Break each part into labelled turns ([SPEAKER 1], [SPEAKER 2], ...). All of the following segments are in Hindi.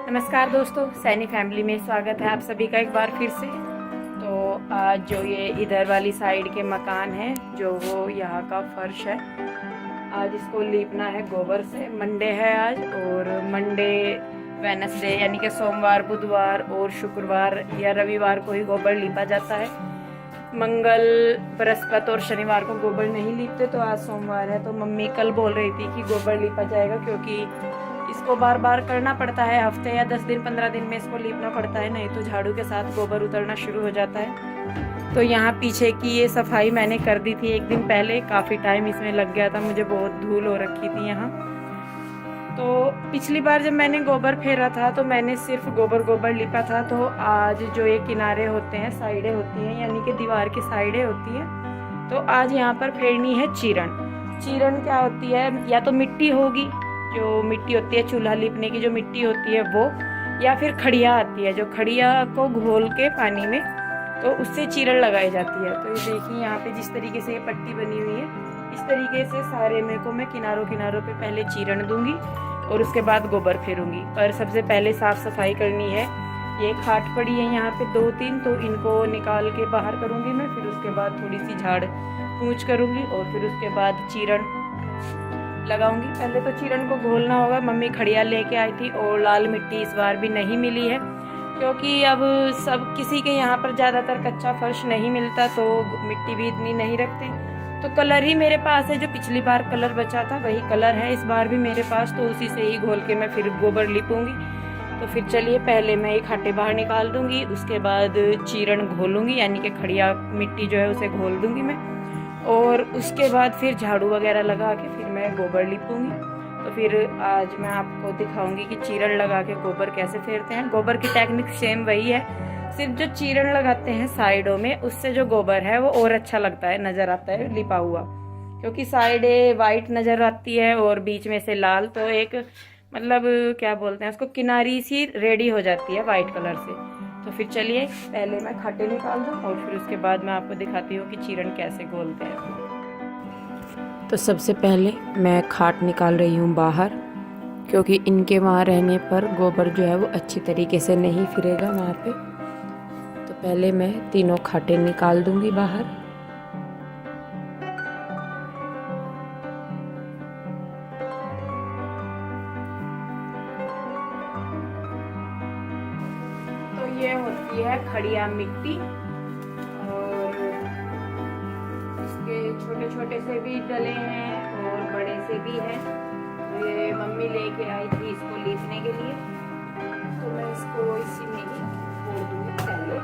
[SPEAKER 1] नमस्कार दोस्तों, सैनी फैमिली में स्वागत है आप सभी का एक बार फिर से। तो आज जो ये इधर वाली साइड के मकान है, जो वो यहाँ का फर्श है, आज इसको लीपना है गोबर से। मंडे है आज, और मंडे वेनसडे यानी कि सोमवार, बुधवार और शुक्रवार या रविवार को ही गोबर लीपा जाता है। मंगल, बृहस्पति और शनिवार को गोबर नहीं लीपते। तो आज सोमवार है, तो मम्मी कल बोल रही थी कि गोबर लीपा जाएगा, क्योंकि इसको बार बार करना पड़ता है। हफ्ते या 10 दिन 15 दिन में इसको लीपना पड़ता है, नहीं तो झाड़ू के साथ गोबर उतरना शुरू हो जाता है। तो यहाँ पीछे की ये सफाई मैंने कर दी थी एक दिन पहले। काफ़ी टाइम इसमें लग गया था, मुझे बहुत धूल हो रखी थी यहाँ। तो पिछली बार जब मैंने गोबर फेरा था तो मैंने सिर्फ गोबर लिपा था। तो आज जो ये किनारे होते हैं, साइडें होती हैं, यानी कि दीवार की साइडें होती हैं, तो आज यहाँ पर फेरनी है चीरण। चीरण क्या होती है? या तो मिट्टी होगी, जो मिट्टी होती है चूल्हा लीपने की, जो मिट्टी होती है वो, या फिर खड़िया आती है, जो खड़िया को घोल के पानी में, तो उससे चीरण लगाई जाती है। तो ये देखिए यहाँ पे जिस तरीके से ये पट्टी बनी हुई है, इस तरीके से सारे में को मैं किनारों किनारों पे पहले चीरण दूंगी और उसके बाद गोबर फेरूंगी। पर सबसे पहले साफ सफाई करनी है। ये खाट पड़ी है यहाँ पे 2-3, तो इनको निकाल के बाहर करूंगी मैं। फिर उसके बाद थोड़ी सी झाड़ पूंछ करूंगी और फिर उसके बाद चीरण लगाऊंगी। पहले तो चीरण को घोलना होगा। मम्मी खड़िया लेके आई थी और लाल मिट्टी इस बार भी नहीं मिली है, क्योंकि अब सब किसी के यहाँ पर ज़्यादातर कच्चा फर्श नहीं मिलता, तो मिट्टी भी इतनी नहीं रखते। तो कलर ही मेरे पास है, जो पिछली बार कलर बचा था वही कलर है इस बार भी मेरे पास, तो उसी से ही घोल के मैं फिर गोबर लिपूंगी। तो फिर चलिए, पहले मैं ये खाटे बाहर निकाल दूंगी, उसके बाद चीरण घोलूंगी, यानी कि खड़िया मिट्टी जो है उसे घोल दूंगी मैं, और उसके बाद फिर झाड़ू वगैरह लगा के फिर मैं गोबर लिपूंगी। तो फिर आज मैं आपको दिखाऊंगी कि चीरण लगा के गोबर कैसे फेरते हैं। गोबर की टेक्निक सेम वही है, सिर्फ जो चीरण लगाते हैं साइडों में, उससे जो गोबर है वो और अच्छा लगता है, नज़र आता है लिपा हुआ, क्योंकि साइडें वाइट नज़र आती है और बीच में से लाल, तो एक मतलब क्या बोलते हैं उसको, किनारी सी रेडी हो जाती है वाइट कलर से। तो फिर चलिए, पहले मैं खाटे निकाल दूँ और फिर उसके बाद मैं आपको दिखाती हूँ कि चीरण कैसे घोलते हैं। तो सबसे पहले मैं खाट निकाल रही हूँ बाहर, क्योंकि इनके वहाँ रहने पर गोबर जो है वो अच्छी तरीके से नहीं फिरेगा वहाँ पे। तो पहले मैं तीनों खाटे निकाल दूँगी बाहर। तो ये होती है खड़िया मिट्टी, और इसके छोटे छोटे से भी डले हैं और बड़े से भी हैं। तो ये मम्मी लेके आई थी इसको लीपने के लिए, तो मैं इसको इसी में ही फोड़ दूंगी पहले।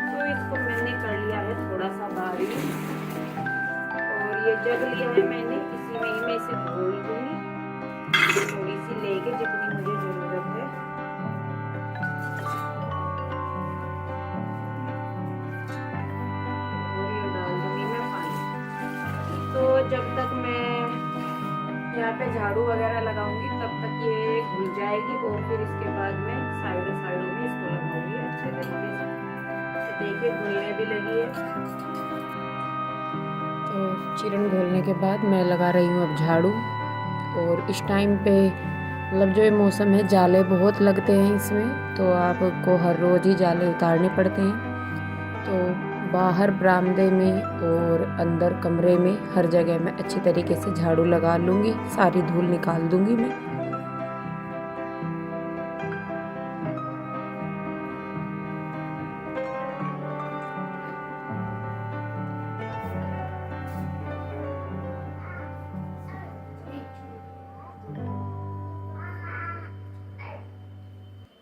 [SPEAKER 1] तो इसको मैंने कर लिया है थोड़ा सा बारीक, और ये जग लिया है मैंने, इसी में ही मैं इसे घोल दूंगी, थोड़ी सी लेके जितनी मुझे जरूरत है। और ये डाल दूंगी मैं पानी। तो जब तक मैं यहाँ पे झाड़ू वगैरह लगाऊंगी तब तक ये घुल जाएगी, और फिर इसके बाद मैं साइडों साइडों में इसको लगाऊंगी अच्छे तरीके से। तो देखिए घुलने भी लगी है। तो चीरण घोलने के बाद मैं लगा रही हूँ अब झाड़ू। और इस टाइम पे मतलब जो ये मौसम है, जाले बहुत लगते हैं इसमें, तो आपको हर रोज़ ही जाले उतारने पड़ते हैं। तो बाहर बरामदे में और अंदर कमरे में हर जगह मैं अच्छी तरीके से झाड़ू लगा लूँगी, सारी धूल निकाल दूँगी मैं।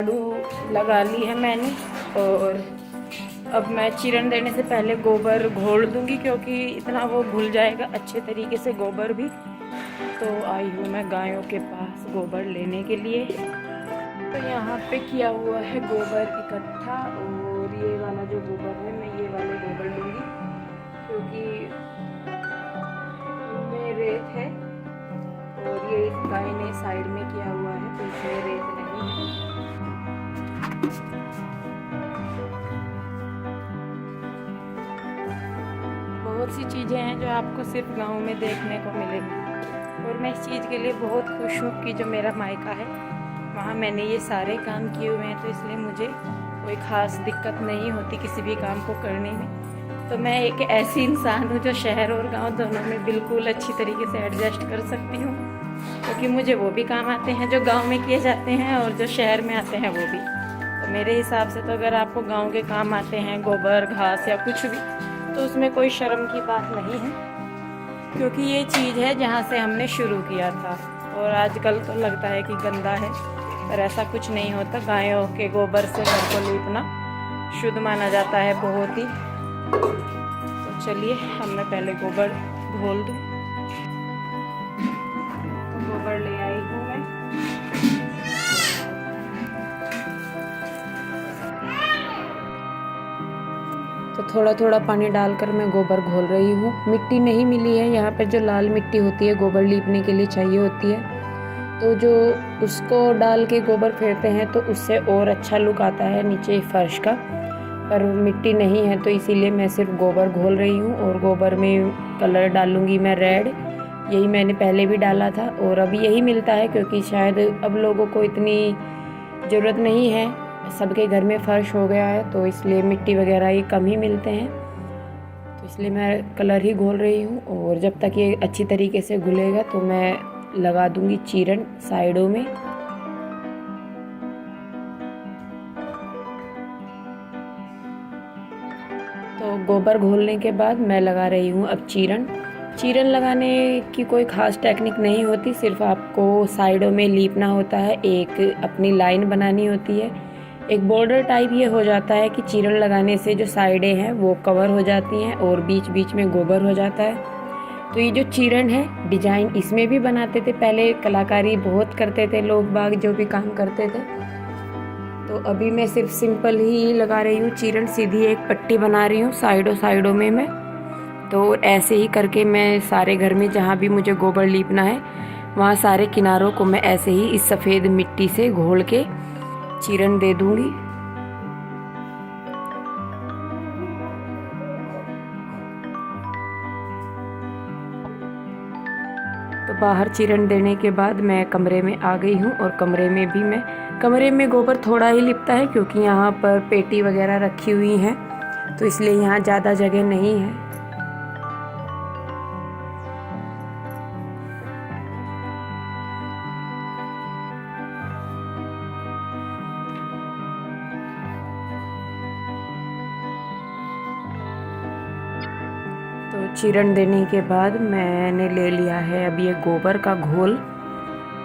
[SPEAKER 1] झाड़ू लगा ली है मैंने, और अब मैं चीरण देने से पहले गोबर घोल दूंगी, क्योंकि इतना वो घुल जाएगा अच्छे तरीके से गोबर भी। तो आई हूँ मैं गायों के पास गोबर लेने के लिए। तो यहाँ पे किया हुआ है गोबर इकट्ठा, और ये वाला जो गोबर है मैं ये वाले गोबर लूँगी, क्योंकि इनमें रेत है और ये इस गाय ने साइड में किया हुआ है, तो इसमें रेत नहीं है। बहुत सी चीज़ें हैं जो आपको सिर्फ गांव में देखने को मिलेंगी, और मैं इस चीज़ के लिए बहुत खुश हूँ कि जो मेरा मायका है वहाँ मैंने ये सारे काम किए हुए हैं, तो इसलिए मुझे कोई ख़ास दिक्कत नहीं होती किसी भी काम को करने में। तो मैं एक ऐसी इंसान हूँ जो शहर और गांव दोनों में बिल्कुल अच्छी तरीके से एडजस्ट कर सकती हूँ, क्योंकि मुझे वो भी काम आते हैं जो गांव में किए जाते हैं और जो शहर में आते हैं वो भी। तो मेरे हिसाब से तो अगर आपको गांव के काम आते हैं, गोबर घास या कुछ भी, तो उसमें कोई शर्म की बात नहीं है, क्योंकि ये चीज़ है जहाँ से हमने शुरू किया था। और आजकल तो लगता है कि गंदा है, पर ऐसा कुछ नहीं होता। गायों के गोबर से घर को लीपना शुद्ध माना जाता है बहुत ही। तो चलिए अब मैं पहले गोबर घोल दूँ। गोबर ले आई हूँ मैं। तो थोड़ा थोड़ा पानी डालकर मैं गोबर घोल रही हूँ। मिट्टी नहीं मिली है यहाँ पर, जो लाल मिट्टी होती है गोबर लीपने के लिए चाहिए होती है, तो जो उसको डाल के गोबर फेरते हैं तो उससे और अच्छा लुक आता है नीचे फर्श का। पर मिट्टी नहीं है तो इसीलिए मैं सिर्फ गोबर घोल रही हूँ, और गोबर में कलर डालूँगी मैं रेड। यही मैंने पहले भी डाला था और अभी यही मिलता है, क्योंकि शायद अब लोगों को इतनी ज़रूरत नहीं है, सबके घर में फर्श हो गया है, तो इसलिए मिट्टी वगैरह ये कम ही मिलते हैं। तो इसलिए मैं कलर ही घोल रही हूँ, और जब तक ये अच्छी तरीके से घुलेगा तो मैं लगा दूंगी चीरन साइडों में। तो गोबर घोलने के बाद मैं लगा रही हूँ अब चीरन। चीरन लगाने की कोई ख़ास टेक्निक नहीं होती, सिर्फ आपको साइडों में लीपना होता है, एक अपनी लाइन बनानी होती है, एक बॉर्डर टाइप ये हो जाता है कि चीरन लगाने से जो साइडें हैं वो कवर हो जाती हैं और बीच बीच में गोबर हो जाता है। तो ये जो चीरन है डिजाइन इसमें भी बनाते थे पहले, कलाकारी बहुत करते थे लोग बाग जो भी काम करते थे। तो अभी मैं सिर्फ सिंपल ही लगा रही हूँ चीरन, सीधी एक पट्टी बना रही हूँ साइडों में मैं। तो ऐसे ही करके मैं सारे घर में जहाँ भी मुझे गोबर लीपना है वहाँ सारे किनारों को मैं ऐसे ही इस सफ़ेद मिट्टी से घोल के चीरन दे दूँगी। तो बाहर चीरन देने के बाद मैं कमरे में आ गई हूँ, और कमरे में गोबर थोड़ा ही लिपता है, क्योंकि यहाँ पर पेटी वगैरह रखी हुई हैं, तो इसलिए यहाँ ज़्यादा जगह नहीं है। तो चीरन देने के बाद मैंने ले लिया है अभी ये गोबर का घोल,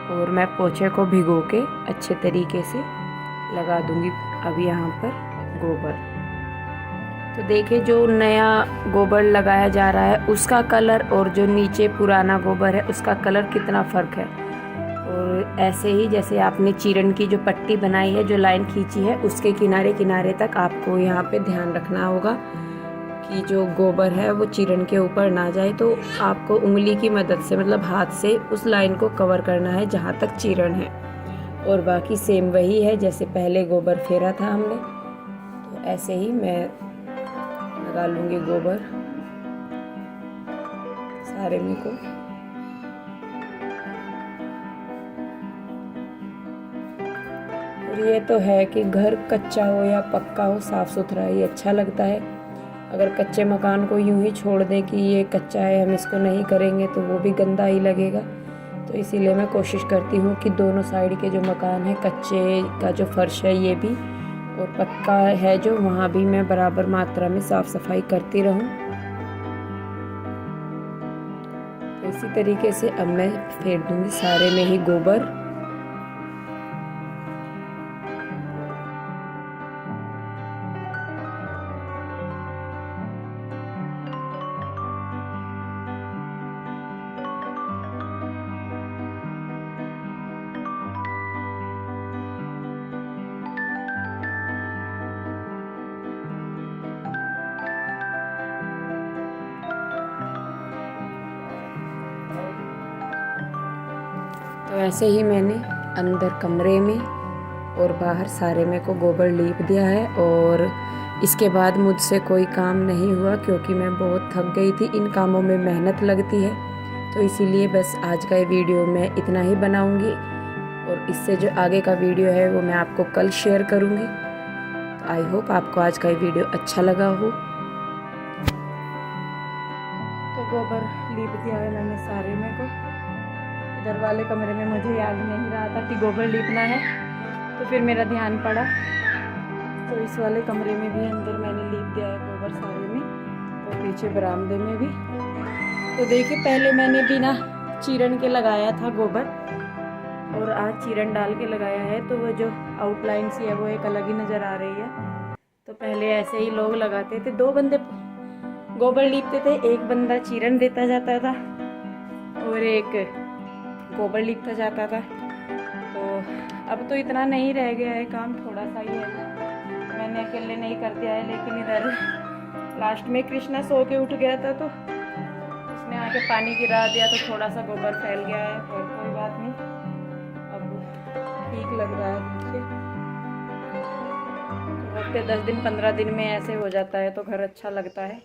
[SPEAKER 1] और मैं पोछे को भिगो के अच्छे तरीके से लगा दूंगी अब यहाँ पर गोबर। तो देखिए जो नया गोबर लगाया जा रहा है उसका कलर और जो नीचे पुराना गोबर है उसका कलर कितना फ़र्क है। और ऐसे ही जैसे आपने चीरन की जो पट्टी बनाई है, जो लाइन खींची है, उसके किनारे किनारे तक आपको यहाँ पे ध्यान रखना होगा कि जो गोबर है वो चीरन के ऊपर ना जाए। तो आपको उंगली की मदद से, मतलब हाथ से, उस लाइन को कवर करना है जहाँ तक चीरन है, और बाकी सेम वही है जैसे पहले गोबर फेरा था हमने। तो ऐसे ही मैं लगा लूँगी गोबर सारे में को। और ये तो है कि घर कच्चा हो या पक्का हो, साफ़ सुथरा ही अच्छा लगता है। अगर कच्चे मकान को यूं ही छोड़ दें कि ये कच्चा है हम इसको नहीं करेंगे तो वो भी गंदा ही लगेगा। तो इसीलिए मैं कोशिश करती हूँ कि दोनों साइड के जो मकान है, कच्चे का जो फर्श है ये भी, और पक्का है जो, वहाँ भी मैं बराबर मात्रा में साफ़ सफाई करती रहूँ। तो इसी तरीके से अब मैं फेर दूँगी सारे में ही गोबर। तो ऐसे ही मैंने अंदर कमरे में और बाहर सारे में को गोबर लीप दिया है, और इसके बाद मुझसे कोई काम नहीं हुआ क्योंकि मैं बहुत थक गई थी। इन कामों में मेहनत लगती है, तो इसीलिए बस आज का ये वीडियो मैं इतना ही बनाऊंगी और इससे जो आगे का वीडियो है वो मैं आपको कल शेयर करूंगी। तो आई होप आपको आज का ये वीडियो अच्छा लगा हो। तो गोबर लीप दिया है मैंने सारे में को। इधर वाले कमरे में मुझे याद नहीं रहा था कि गोबर लीपना है, तो फिर मेरा ध्यान पड़ा, तो इस वाले कमरे में भी अंदर मैंने लीप दिया है गोबर सारे में, और पीछे बरामदे में भी। तो देखिए पहले मैंने बिना चीरन के लगाया था गोबर, और आज चीरन डाल के लगाया है, तो वो जो आउटलाइन सी है वो एक अलग ही नज़र आ रही है। तो पहले ऐसे ही लोग लगाते थे, 2 बंदे गोबर लीपते थे, एक बंदा चीरन देता जाता था और एक गोबर लीपता जाता था। तो अब तो इतना नहीं रह गया है काम, थोड़ा सा ही है, मैंने अकेले नहीं कर दिया है। लेकिन इधर लास्ट में कृष्णा सो के उठ गया था, तो उसने आके पानी गिरा दिया, तो थोड़ा सा गोबर फैल गया है, पर कोई बात नहीं, अब ठीक लग रहा है। देखिए तो हफ्ते 10 दिन 15 दिन में ऐसे हो जाता है, तो घर अच्छा लगता है।